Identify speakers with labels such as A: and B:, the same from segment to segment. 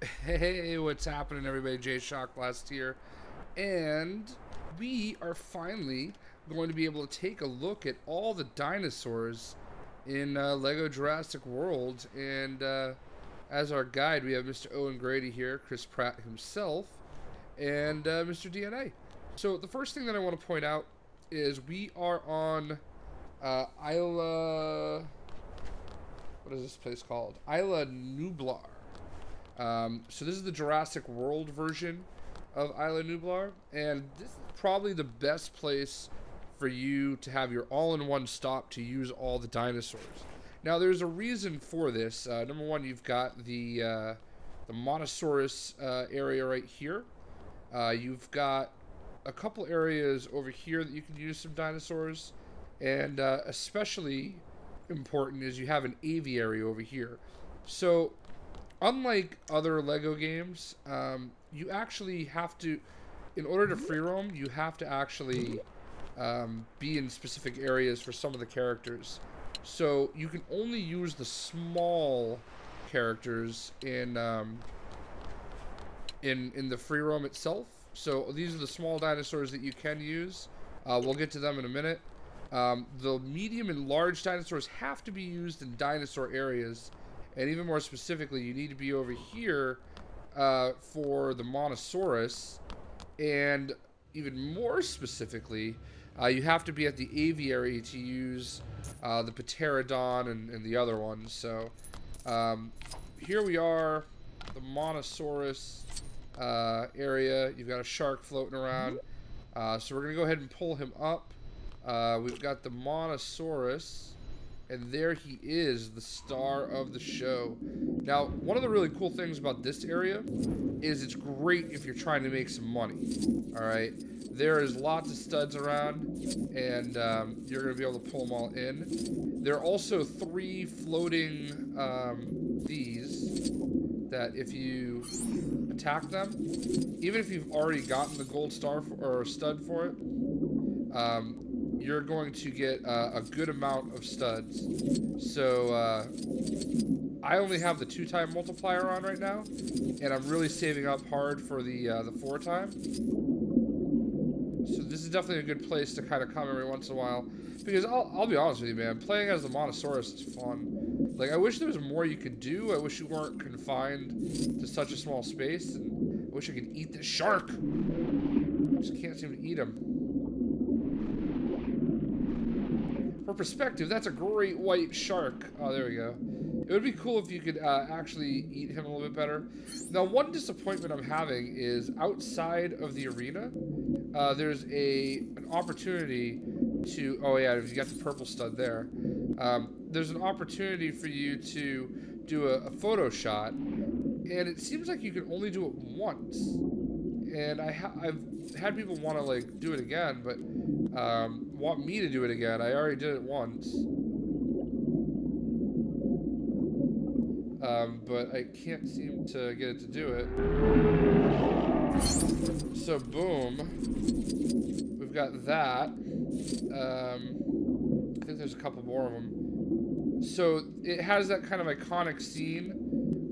A: Hey, what's happening, everybody? Jay Shockblast here, and we are finally going to be able to take a look at all the dinosaurs in Lego Jurassic World. And as our guide, we have Mr. Owen Grady here, Chris Pratt himself, and Mr. DNA. So the first thing that I want to point out is we are on Isla. What is this place called? Isla Nublar. So this is the Jurassic World version of Isla Nublar, and this is probably the best place for you to have your all-in-one stop to use all the dinosaurs. Now, there's a reason for this. Number one, you've got the Monosaurus area right here. You've got a couple areas over here that you can use some dinosaurs, and especially important is you have an aviary over here. So unlike other Lego games, you actually have to, in order to free roam, you have to actually be in specific areas for some of the characters. So you can only use the small characters in the free roam itself. So these are the small dinosaurs that you can use. We'll get to them in a minute. The medium and large dinosaurs have to be used in dinosaur areas. And even more specifically, you need to be over here for the Monosaurus. And even more specifically, you have to be at the aviary to use the Pterodon and the other ones. So here we are, the Monosaurus area. You've got a shark floating around. So we're going to go ahead and pull him up. We've got the Monosaurus. And there he is, the star of the show. Now, one of the really cool things about this area is it's great if you're trying to make some money. Alright? There is lots of studs around, and you're going to be able to pull them all in. There are also 3 floating these that if you attack them, even if you've already gotten the gold star or stud for it, you're going to get a good amount of studs. So I only have the 2-time multiplier on right now, and I'm really saving up hard for the 4-time. So this is definitely a good place to kind of come every once in a while, because I'll be honest with you, man, playing as the Monosaurus is fun. Like, I wish there was more you could do. I wish you weren't confined to such a small space, and I wish I could eat this shark. I just can't seem to eat him. For perspective, that's a great white shark. Oh, there we go. It would be cool if you could actually eat him a little bit better. Now, one disappointment I'm having is outside of the arena, there's an opportunity to... Oh, yeah, you got the purple stud there. There's an opportunity for you to do a photo shot, and it seems like you can only do it once. And I've had people want to, like, do it again, but... want me to do it again. I already did it once. But I can't seem to get it to do it. So, boom. We've got that. I think there's a couple more of them. So, it has that kind of iconic scene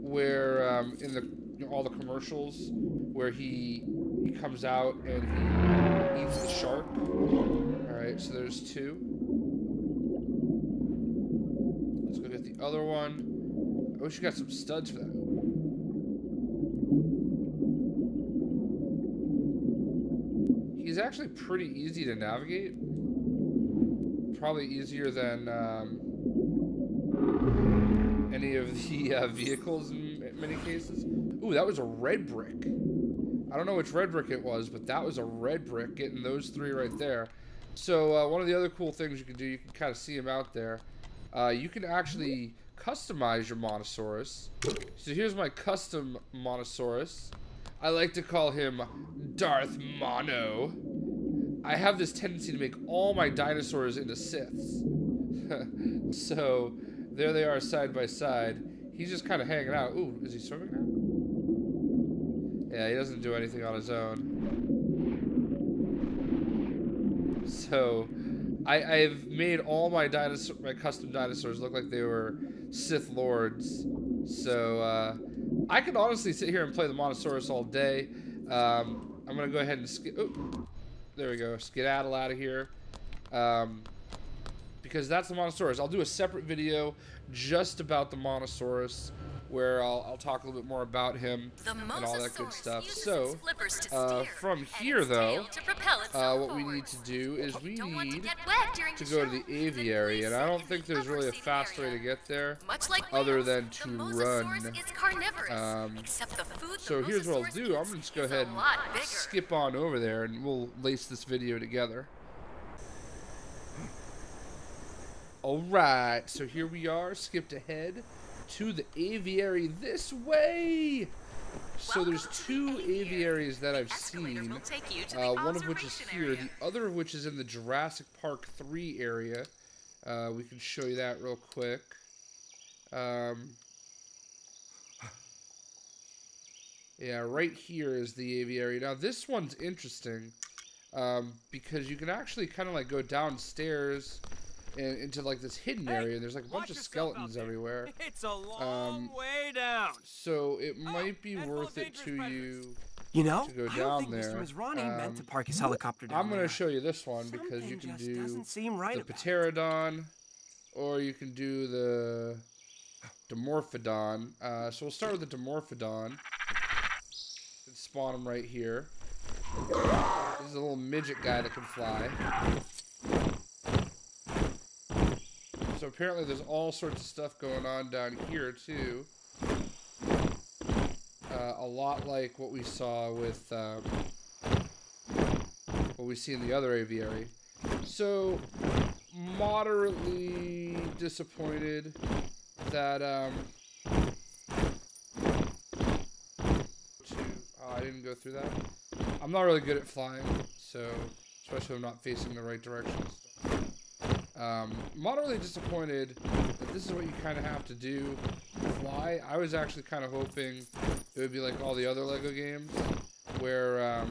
A: where, in all the commercials, where he comes out and he eats the shark. Alright, so there's 2. Let's go get the other one. I wish you got some studs for that. He's actually pretty easy to navigate. Probably easier than any of the vehicles in many cases. Ooh, that was a red brick. I don't know which red brick it was, but that was a red brick, getting those 3 right there. So one of the other cool things you can do, you can kind of see him out there. You can actually customize your Monosaurus. So here's my custom Monosaurus. I like to call him Darth Mono. I have this tendency to make all my dinosaurs into Siths. So there they are side by side. He's just kind of hanging out. Ooh, is he swimming now? Yeah, he doesn't do anything on his own. So, I've made all my custom dinosaurs look like they were Sith Lords. So I could honestly sit here and play the Monosaurus all day. I'm gonna go ahead and there we go, skedaddle out of here. Because that's the Monosaurus. I'll do a separate video just about the Monosaurus, where I'll talk a little bit more about him and all that good stuff. So, from here though, what we need to do is we need to go to the aviary, and I don't think there's really a fast way to get there other than to run. So here's what I'll do. I'm gonna just go ahead and skip on over there, and we'll lace this video together. Alright, so here we are, skipped ahead to the aviary this way. So there's two aviaries that I've seen, one of which is here, the other of which is in the Jurassic Park 3 area. We can show you that real quick. Yeah, right here is the aviary. Now this one's interesting, because you can actually kind of like go downstairs into like this hidden area, and there's like a bunch of skeletons everywhere.
B: It's a long way down.
A: So it might be worth it to you,
C: know,
A: to go down there.
C: Mr. Masrani meant to park his helicopter down
A: I'm going to show you this one because you can do the Pterodon, or you can do the Dimorphodon. So we'll start with the Dimorphodon. Let's spawn him right here. This is a little midget guy that can fly. So apparently there's all sorts of stuff going on down here too. A lot like what we saw with what we see in the other aviary. So moderately disappointed that I didn't go through that. I'm not really good at flying, so especially when I'm not facing the right direction. Moderately disappointed that this is what you kind of have to do to fly. I was actually kind of hoping it would be like all the other LEGO games, where I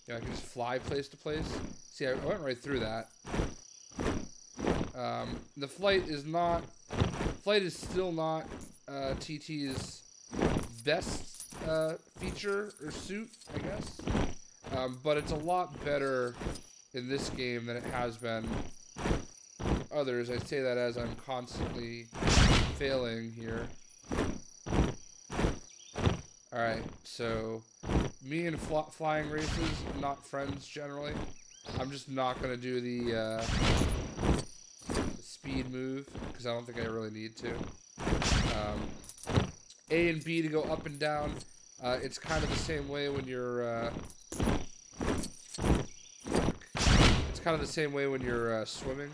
A: can just fly place to place. See, I went right through that. The flight is still not TT's best feature or suit, I guess. But it's a lot better in this game than it has been others. I say that as I'm constantly failing here. Alright, so me and flying races, not friends generally. I'm just not going to do the speed move because I don't think I really need to. A and B to go up and down. It's kind of the same way when you're swimming.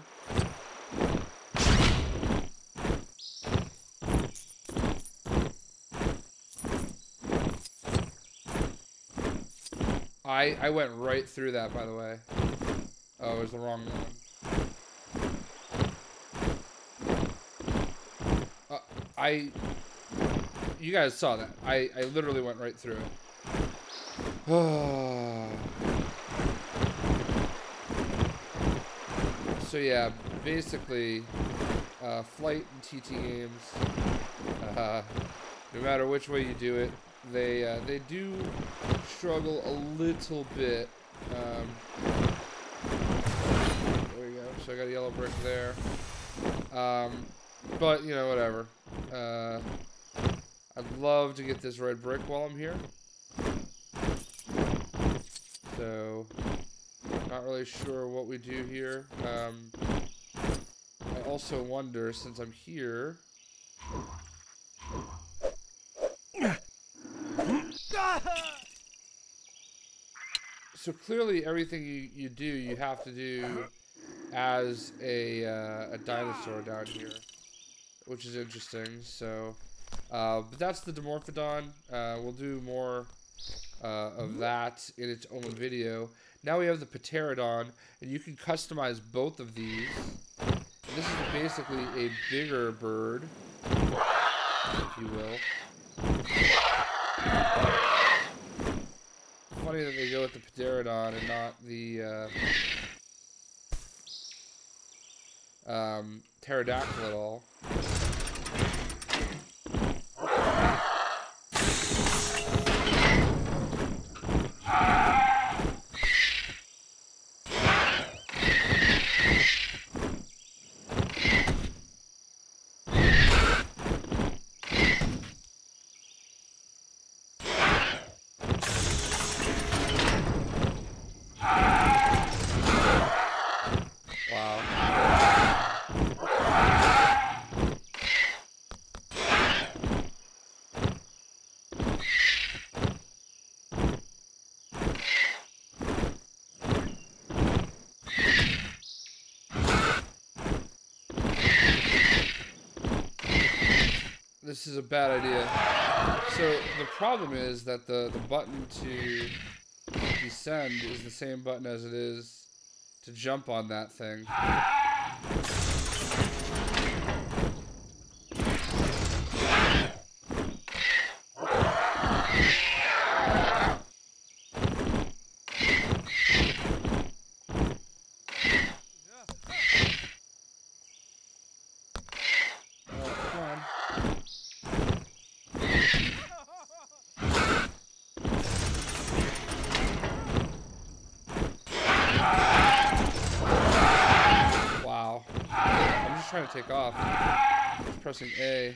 A: I went right through that, by the way. Oh, it was the wrong one. You guys saw that. I literally went right through it. So yeah, basically, flight and TT games, no matter which way you do it, they do struggle a little bit. There we go. So I got a yellow brick there. But you know, whatever. I'd love to get this red brick while I'm here. So, not really sure what we do here. I also wonder, since I'm here... So clearly everything you do, you have to do as a dinosaur down here, which is interesting. So, but that's the Dimorphodon. We'll do more of that in its own video. Now we have the Pterodon, and you can customize both of these. And this is basically a bigger bird, if you will. Funny that they go with the Pterodon and not the pterodactyl at all. this is a bad idea. So the problem is that the button to descend is the same button as it is to jump on that thing. Trying to take off. Just pressing A.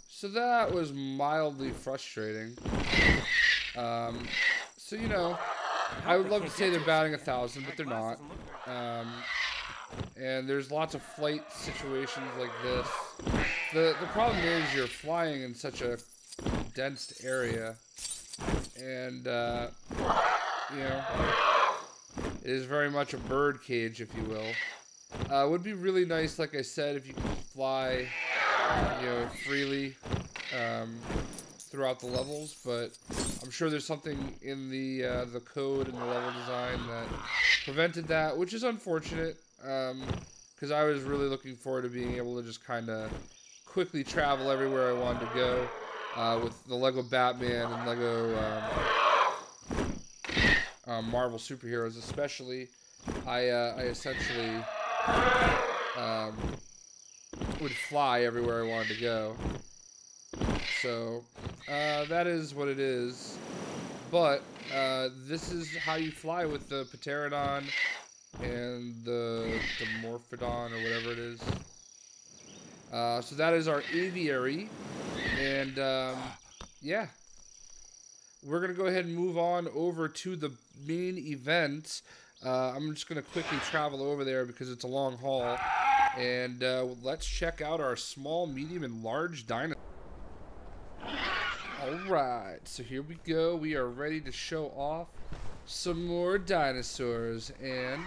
A: So that was mildly frustrating. So you know, I would love to say they're batting 1,000, but they're not. And there's lots of flight situations like this. The problem is you're flying in such a dense area, and you know, it is very much a bird cage, if you will. It would be really nice, like I said, if you could fly, you know, freely throughout the levels. But I'm sure there's something in the code and the level design that prevented that, which is unfortunate. Because I was really looking forward to being able to just kind of quickly travel everywhere I wanted to go with the Lego Batman and Lego. Marvel superheroes, especially, I essentially would fly everywhere I wanted to go. So that is what it is. But this is how you fly with the Pterodon and the Morphodon or whatever it is. So that is our aviary, and yeah. We're going to go ahead and move on over to the main event. I'm just going to quickly travel over there because it's a long haul. And let's check out our small, medium, and large dinosaurs. Alright, so here we go. We are ready to show off some more dinosaurs. And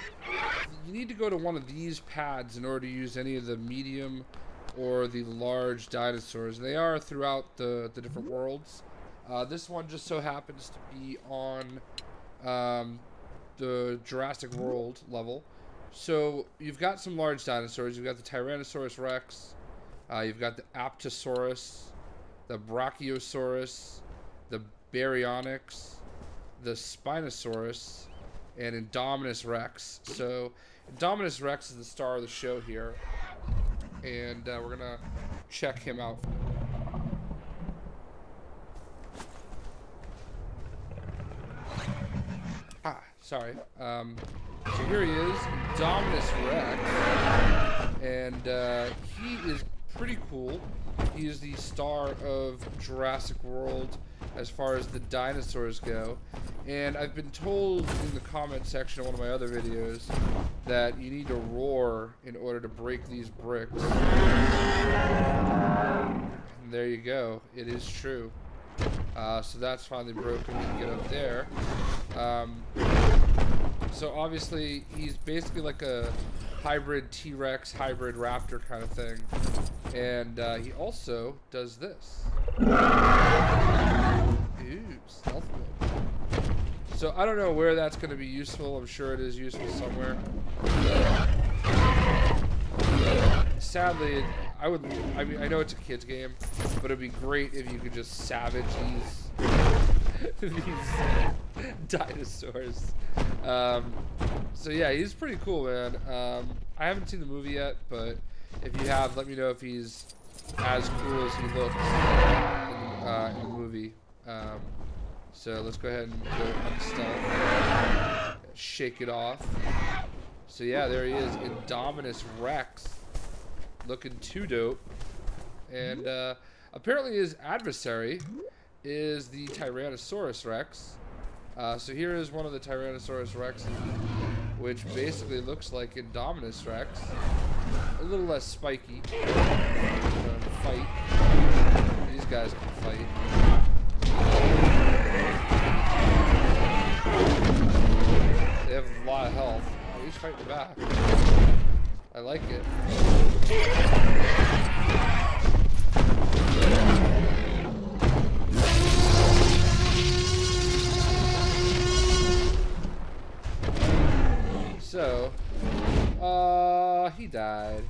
A: you need to go to one of these pads in order to use any of the medium or the large dinosaurs. They are throughout the different worlds. This one just so happens to be on the Jurassic World level. So you've got some large dinosaurs. You've got the Tyrannosaurus Rex. You've got the Apatosaurus, the Brachiosaurus, the Baryonyx, the Spinosaurus, and Indominus Rex. So Indominus Rex is the star of the show here. And we're going to check him out. Sorry. So here he is, Indominus Rex, and he is pretty cool. He is the star of Jurassic World as far as the dinosaurs go. And I've been told in the comment section of one of my other videos that you need to roar in order to break these bricks. And there you go. It is true. So that's finally broken. We can get up there. So obviously he's basically like a hybrid T-Rex, hybrid raptor kind of thing. And he also does this. Ooh, stealth mode. So I don't know where that's going to be useful. I'm sure it is useful somewhere. Sadly, I mean, I know it's a kid's game, but it'd be great if you could just savage these dinosaurs. So yeah, he's pretty cool, man. I haven't seen the movie yet, but if you have, let me know if he's as cool as he looks in the movie. So let's go ahead and go unstealth. Shake it off. So yeah, there he is, Indominus Rex. Looking too dope. And apparently his adversary is the Tyrannosaurus Rex. So here is one of the Tyrannosaurus Rexes, which basically looks like Indominus Rex. A little less spiky. Fight. These guys can fight. They have a lot of health. Oh, he's fighting back. I like it. So, he died.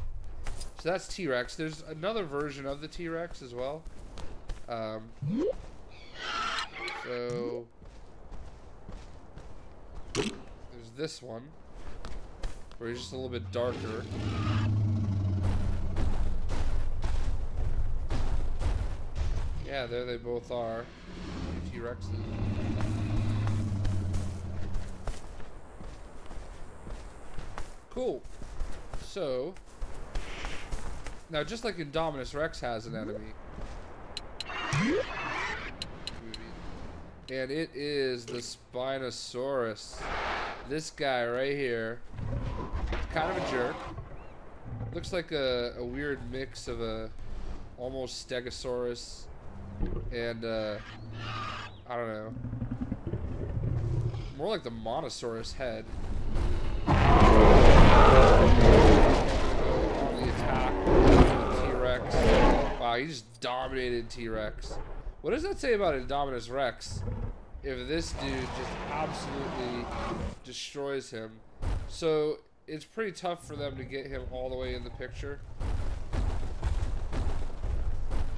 A: So that's T-Rex. There's another version of the T-Rex as well. So there's this one where he's just a little bit darker. Yeah, there they both are. T-Rexes. Cool. So now, just like Indominus Rex has an enemy, and it is the Spinosaurus. This guy right here. Kind of a jerk. Looks like a weird mix of a almost Stegosaurus and I don't know. More like the Monosaurus head. On the attack with T-Rex. Wow, he just dominated T-Rex. What does that say about Indominus Rex if this dude just absolutely destroys him? So it's pretty tough for them to get him all the way in the picture.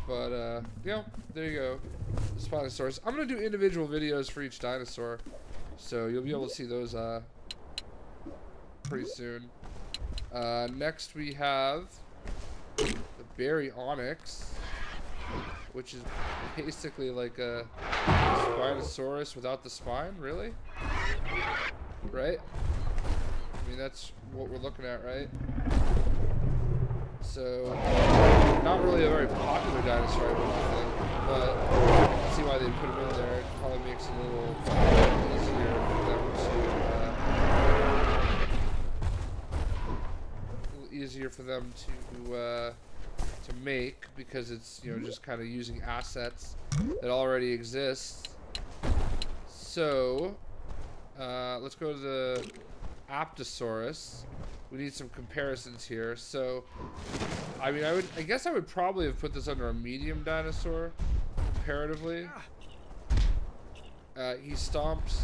A: But you know, there you go. The Spinosaurus. I'm gonna do individual videos for each dinosaur, so you'll be able to see those pretty soon. Next we have the Baryonyx, which is basically like a Spinosaurus without the spine, really? Right? I mean, that's what we're looking at, right? So, not really a very popular dinosaur, I wouldn't think, but I can see why they put him in there. It probably makes it a little easier for them to make, because it's, you know, just kind of using assets that already exist. So, let's go to the Apatosaurus. We need some comparisons here. So, I mean, I guess I would probably have put this under a medium dinosaur, comparatively. He stomps.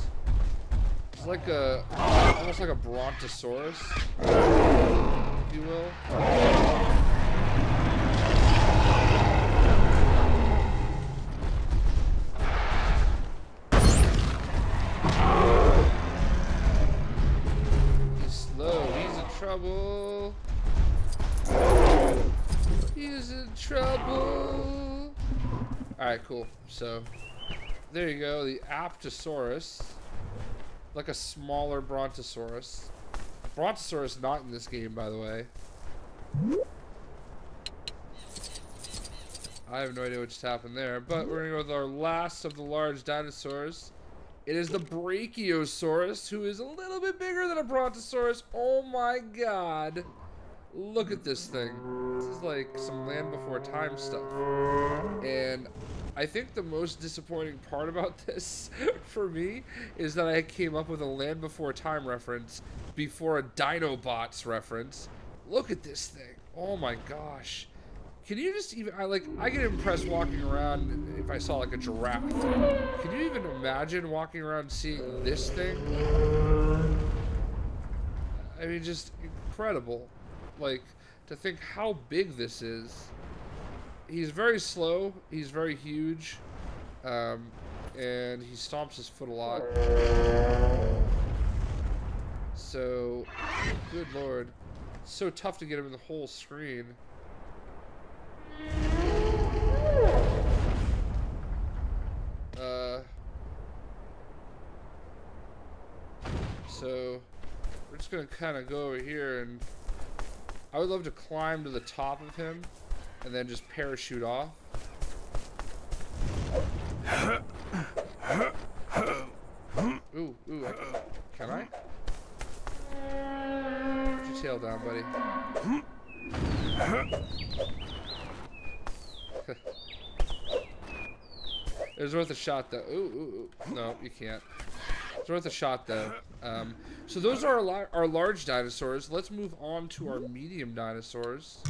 A: It's like almost like a Brontosaurus, if you will. Trouble. He's in trouble. Alright, cool. So, there you go. The Apatosaurus. Like a smaller Brontosaurus. Brontosaurus not in this game, by the way. I have no idea what just happened there. But we're going to go with our last of the large dinosaurs. It is the Brachiosaurus, who is a little bit bigger than a Brontosaurus. Oh my god. Look at this thing. This is like some Land Before Time stuff. And I think the most disappointing part about this, for me, is that I came up with a Land Before Time reference before a Dinobots reference. Look at this thing. Oh my gosh. Can you just even, I get impressed walking around if I saw like a giraffe. Can you even imagine walking around seeing this thing? I mean, just incredible. Like, to think how big this is. He's very slow, he's very huge, and he stomps his foot a lot. So, good lord. It's so tough to get him in the whole screen. So we're just gonna kind of go over here, and I would love to climb to the top of him and then just parachute off. Ooh, can I? Put your tail down, buddy. It was worth a shot, though. Ooh. No, you can't. It's worth a shot, though. So those are our large dinosaurs. Let's move on to our medium dinosaurs.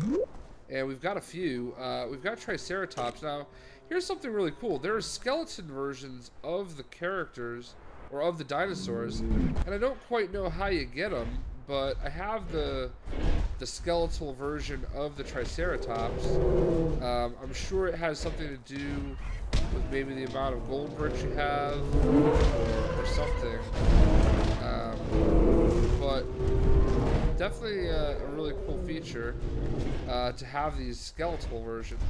A: And we've got a few. We've got Triceratops. Now, here's something really cool. There are skeleton versions of the characters, or of the dinosaurs, and I don't quite know how you get them, but I have the skeletal version of the Triceratops. I'm sure it has something to do with maybe the amount of gold bricks you have, or something. But definitely a really cool feature to have these skeletal versions.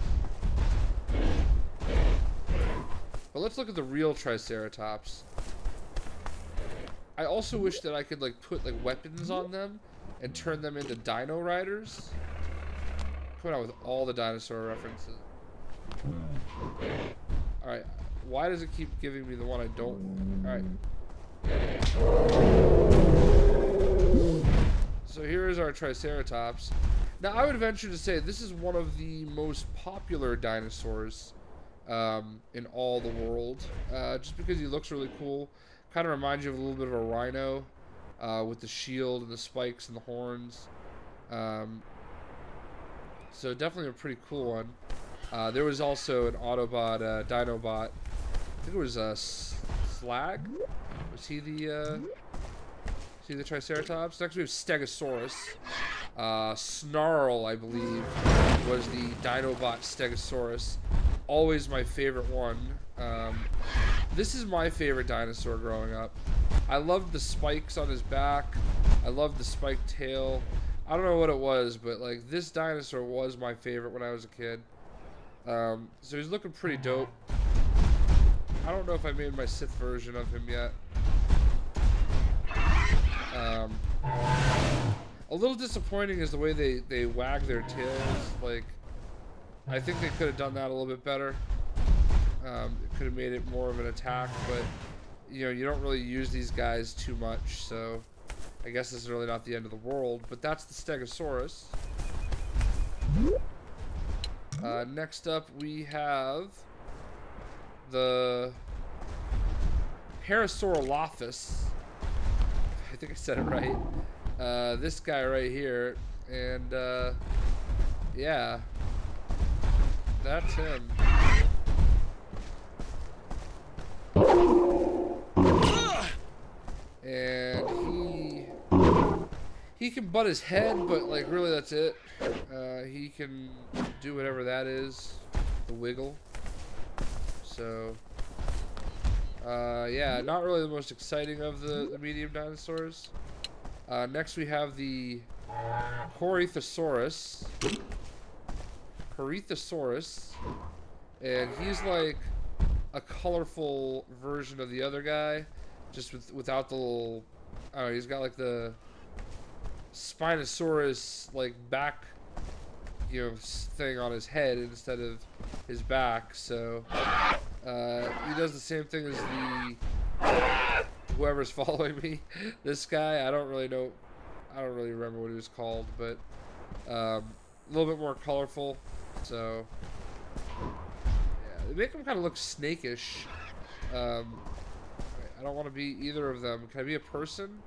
A: But let's look at the real Triceratops. I also wish that I could like put like weapons on them and turn them into dino riders. Coming out with all the dinosaur references. Alright, why does it keep giving me the one I don't? Alright. So here is our Triceratops. Now I would venture to say this is one of the most popular dinosaurs in all the world. Just because he looks really cool. Kind of reminds you of a little bit of a rhino with the shield and the spikes and the horns. So definitely a pretty cool one. There was also an Autobot, Dinobot. I think it was Slag. Was he the Triceratops? Next we have Stegosaurus. Snarl, I believe, was the Dinobot Stegosaurus. Always my favorite one. This is my favorite dinosaur growing up. I loved the spikes on his back. I loved the spiked tail. I don't know what it was, but like this dinosaur was my favorite when I was a kid. So he's looking pretty dope. I don't know if I made my Sith version of him yet. A little disappointing is the way they wag their tails. Like, I think they could have done that a little bit better. It could have made it more of an attack, but you know, you don't really use these guys too much, so I guess this is really not the end of the world. But that's the Stegosaurus. Next up we have the Parasaurolophus. I think I said it right. This guy right here, and yeah, that's him. And he can butt his head, but like really that's it. He can do whatever that is, the wiggle. So yeah, not really the most exciting of the medium dinosaurs. Next we have the Corythosaurus. And he's like a colorful version of the other guy, just without the little, I don't know, he's got like the Spinosaurus like back, you know, thing on his head instead of his back. So he does the same thing as the whoever's following me. This guy, I don't really know, I don't really remember what he was called, but a little bit more colorful. So yeah, they make him kind of look snakish. I don't want to be either of them. Can I be a person?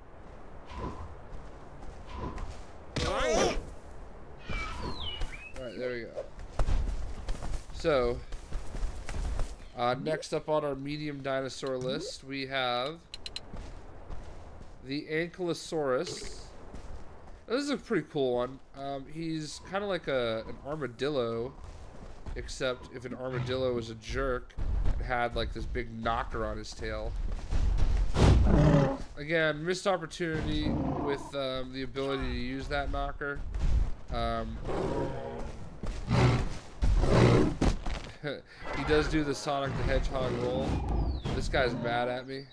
A: Alright, there we go. So next up on our medium dinosaur list, we have the Ankylosaurus. Now, this is a pretty cool one. He's kind of like an armadillo, except if an armadillo was a jerk and had like this big knocker on his tail. Again, missed opportunity with the ability to use that knocker. He does do the Sonic the Hedgehog roll. This guy's mad at me.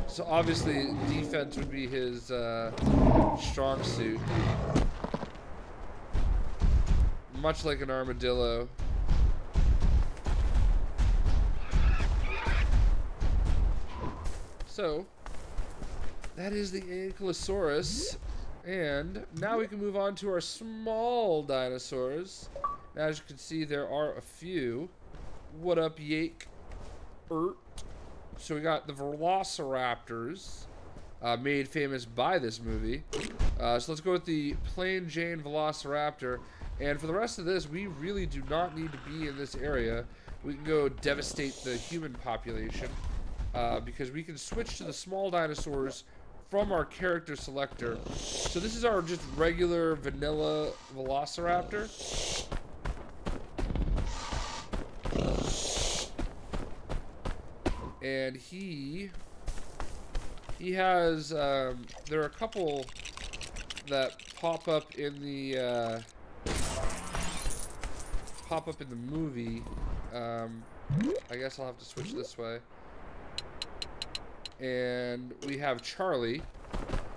A: So obviously defense would be his strong suit. Much like an armadillo. So that is the Ankylosaurus. And now we can move on to our small dinosaurs. Now, as you can see, there are a few. What up, Yake? So we got the Velociraptors, made famous by this movie. So let's go with the plain Jane Velociraptor. And for the rest of this, we really do not need to be in this area. We can go devastate the human population, because we can switch to the small dinosaurs from our character selector. So this is our just regular vanilla Velociraptor. And he has, there are a couple that pop up in the movie. I guess I'll have to switch this way. And we have Charlie.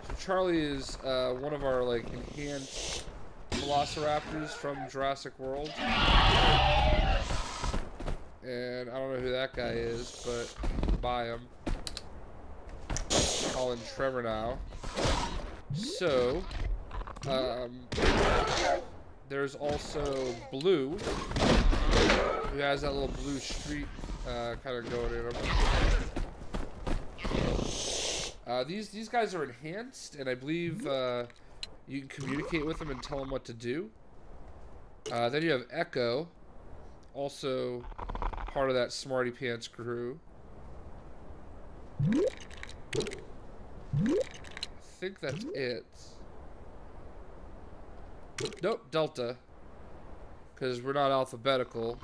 A: So Charlie is one of our like enhanced Velociraptors from Jurassic World. And I don't know who that guy is, but buy him. Call him Trevor now. So, there's also Blue, who has that little blue streak kind of going in him. These guys are enhanced, and I believe you can communicate with them and tell them what to do. Then you have Echo, also part of that Smarty Pants crew. I think that's it. Nope, Delta, because we're not alphabetical.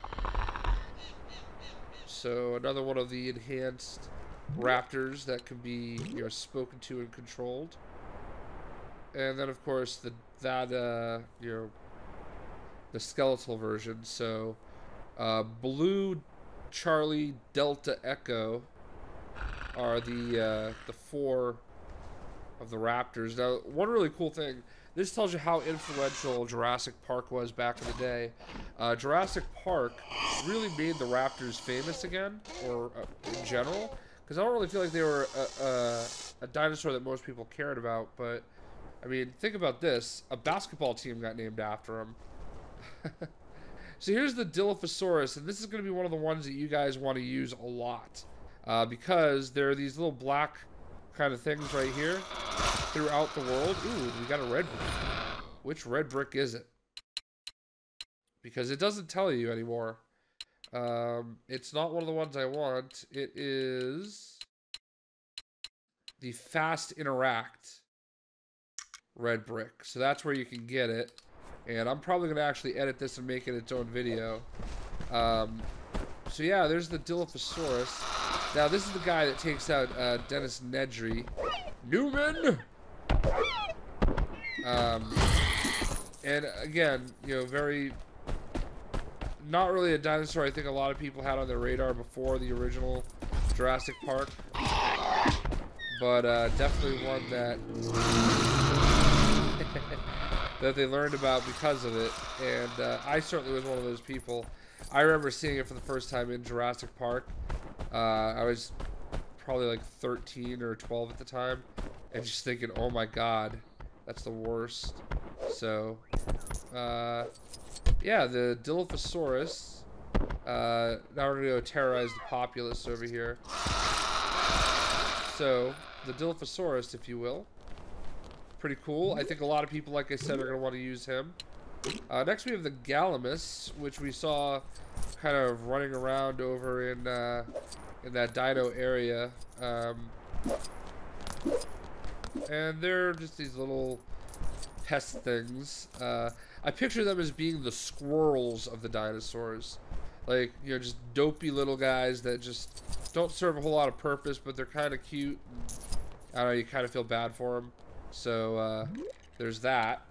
A: So another one of the enhanced raptors that can be, you know, spoken to and controlled. And then of course the skeletal version. So Blue, Charlie, Delta, Echo are the four of the raptors. Now, one really cool thing, this tells you how influential Jurassic Park was back in the day. Jurassic Park really made the raptors famous again, or in general, because I don't really feel like they were a dinosaur that most people cared about. But I mean, think about this: a basketball team got named after them. So here's the Dilophosaurus, and this is going to be one of the ones that you guys want to use a lot, because there are these little black kind of things right here throughout the world. Ooh, we got a red brick. Which red brick is it? Because it doesn't tell you anymore. It's not one of the ones I want. It is the Fast Interact red brick. So that's where you can get it. And I'm probably going to actually edit this and make it its own video. So yeah, there's the Dilophosaurus. Now this is the guy that takes out Dennis Nedry. Newman! And again, you know, not really a dinosaur I think a lot of people had on their radar before the original Jurassic Park. But definitely one that that they learned about because of it. And I certainly was one of those people. I remember seeing it for the first time in Jurassic Park. I was probably like 13 or 12 at the time, and just thinking, oh my god, that's the worst. So yeah, the Dilophosaurus. Now we're gonna go terrorize the populace over here. So the Dilophosaurus, if you will, pretty cool. I think a lot of people, like I said, are gonna want to use him. Next we have the Gallimimus, which we saw kind of running around over in that dino area. And they're just these little pest things. I picture them as being the squirrels of the dinosaurs. Like, you know, just dopey little guys that just don't serve a whole lot of purpose, but they're kind of cute. I don't know, you kind of feel bad for them. So, there's that.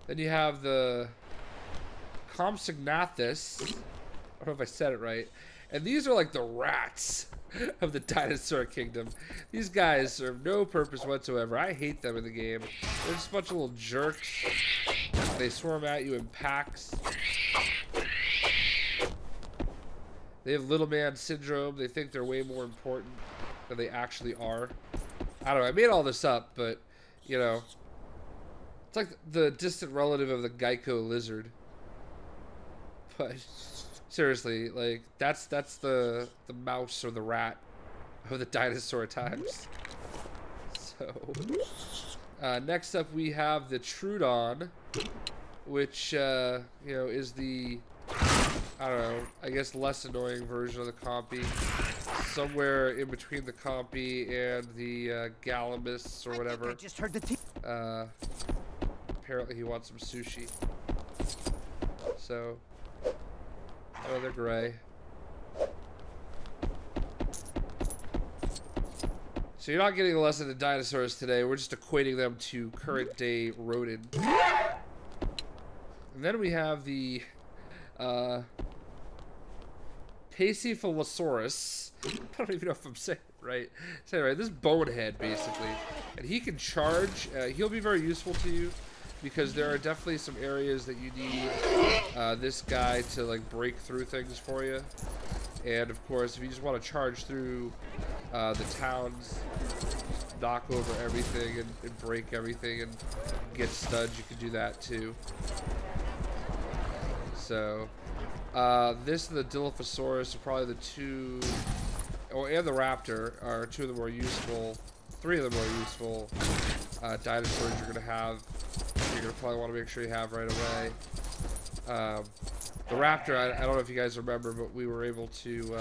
A: Then you have the Compsognathus. I don't know if I said it right. And these are like the rats of the dinosaur kingdom. These guys serve no purpose whatsoever. I hate them in the game. They're just a bunch of little jerks. They swarm at you in packs. They have little man syndrome. They think they're way more important than they actually are. I don't know. I made all this up, but, you know, it's like the distant relative of the Geico lizard. But Seriously, like that's the mouse or the rat of the dinosaur times. So next up we have the Trudon, which you know, is the, I don't know, I guess less annoying version of the Compy, somewhere in between the Compy and the Galamus or whatever.
C: I just heard the
A: Apparently he wants some sushi. So, oh, they're gray. So you're not getting a lesson in dinosaurs today. We're just equating them to current day rodent. And then we have the Pachycephalosaurus. I don't even know if I'm saying it right. This bonehead, basically. And he can charge. He'll be very useful to you, because there are definitely some areas that you need this guy to like break through things for you. And of course, if you just want to charge through the towns, knock over everything and break everything and get studs, you can do that too. So this and the Dilophosaurus are probably the two, oh, and the Raptor are two of the more useful, three of the more useful dinosaurs you're gonna have. You're gonna probably want to make sure you have right away. The Raptor, I don't know if you guys remember, but we were able to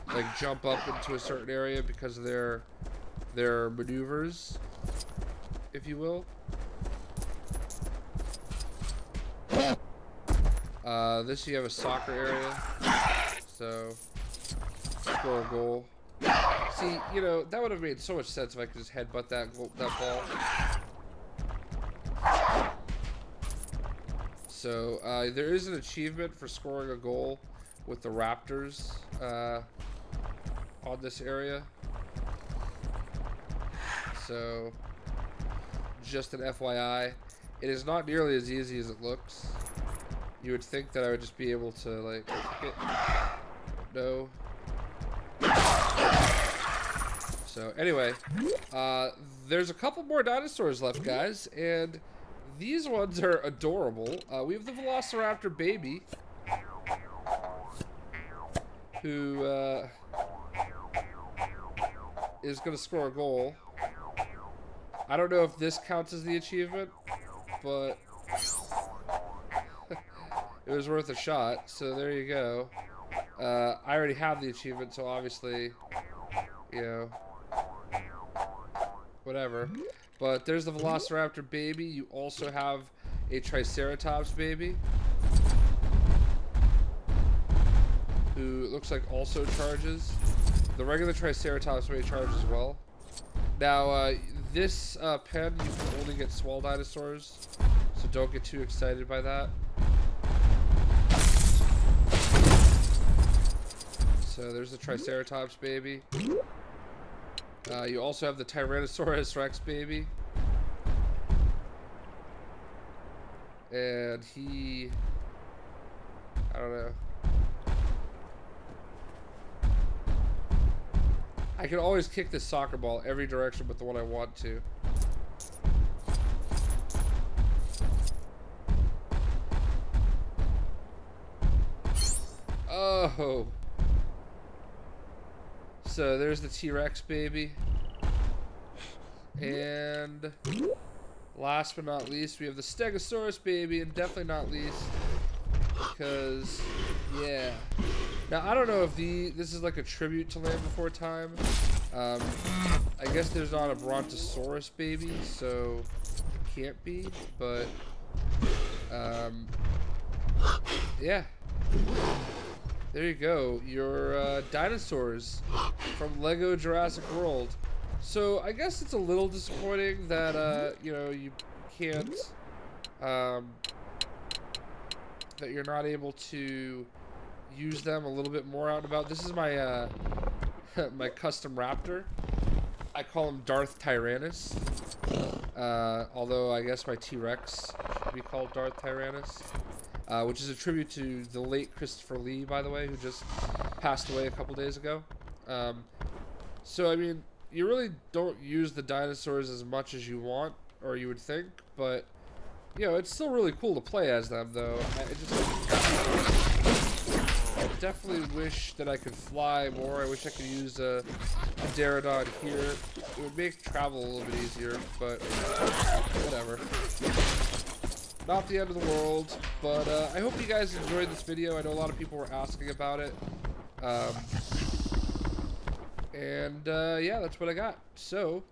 A: like jump up into a certain area because of their maneuvers, if you will. This you have a soccer area, so score a goal. See, you know, that would have made so much sense if I could just headbutt that ball. So, there is an achievement for scoring a goal with the Raptors on this area. So, just an FYI, it is not nearly as easy as it looks. You would think that I would just be able to, like, kick it. No. So anyway, there's a couple more dinosaurs left, guys, and these ones are adorable. We have the Velociraptor baby, who is going to score a goal. I don't know if this counts as the achievement, but it was worth a shot, so there you go. I already have the achievement, so obviously, you know, whatever. But there's the Velociraptor baby. You also have a Triceratops baby, who looks like also charges. The regular Triceratops may charge as well. Now, this pen, you can only get small dinosaurs, so don't get too excited by that. So there's the Triceratops baby. You also have the Tyrannosaurus Rex baby. And he, I don't know. I can always kick this soccer ball every direction but the one I want to. Oh. So there's the T-Rex baby. And last but not least, we have the Stegosaurus baby, and definitely not least, because, yeah. Now, I don't know if this is like a tribute to Land Before Time. I guess there's not a Brontosaurus baby, so it can't be, but, yeah. There you go, your dinosaurs from Lego Jurassic World. So I guess it's a little disappointing that you know, you can't, that you're not able to use them a little bit more out and about. This is my my custom raptor. I call him Darth Tyrannus. Although I guess my T-Rex should be called Darth Tyrannus. Which is a tribute to the late Christopher Lee, by the way, who just passed away a couple days ago. So, I mean, you really don't use the dinosaurs as much as you want or you would think, but you know, it's still really cool to play as them, though. I definitely wish that I could fly more. I wish I could use a Pterodon here. It would make travel a little bit easier, but whatever. Not the end of the world, but I hope you guys enjoyed this video. I know a lot of people were asking about it. Yeah, that's what I got. So,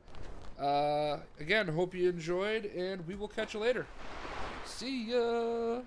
A: again, hope you enjoyed, and we will catch you later. See ya!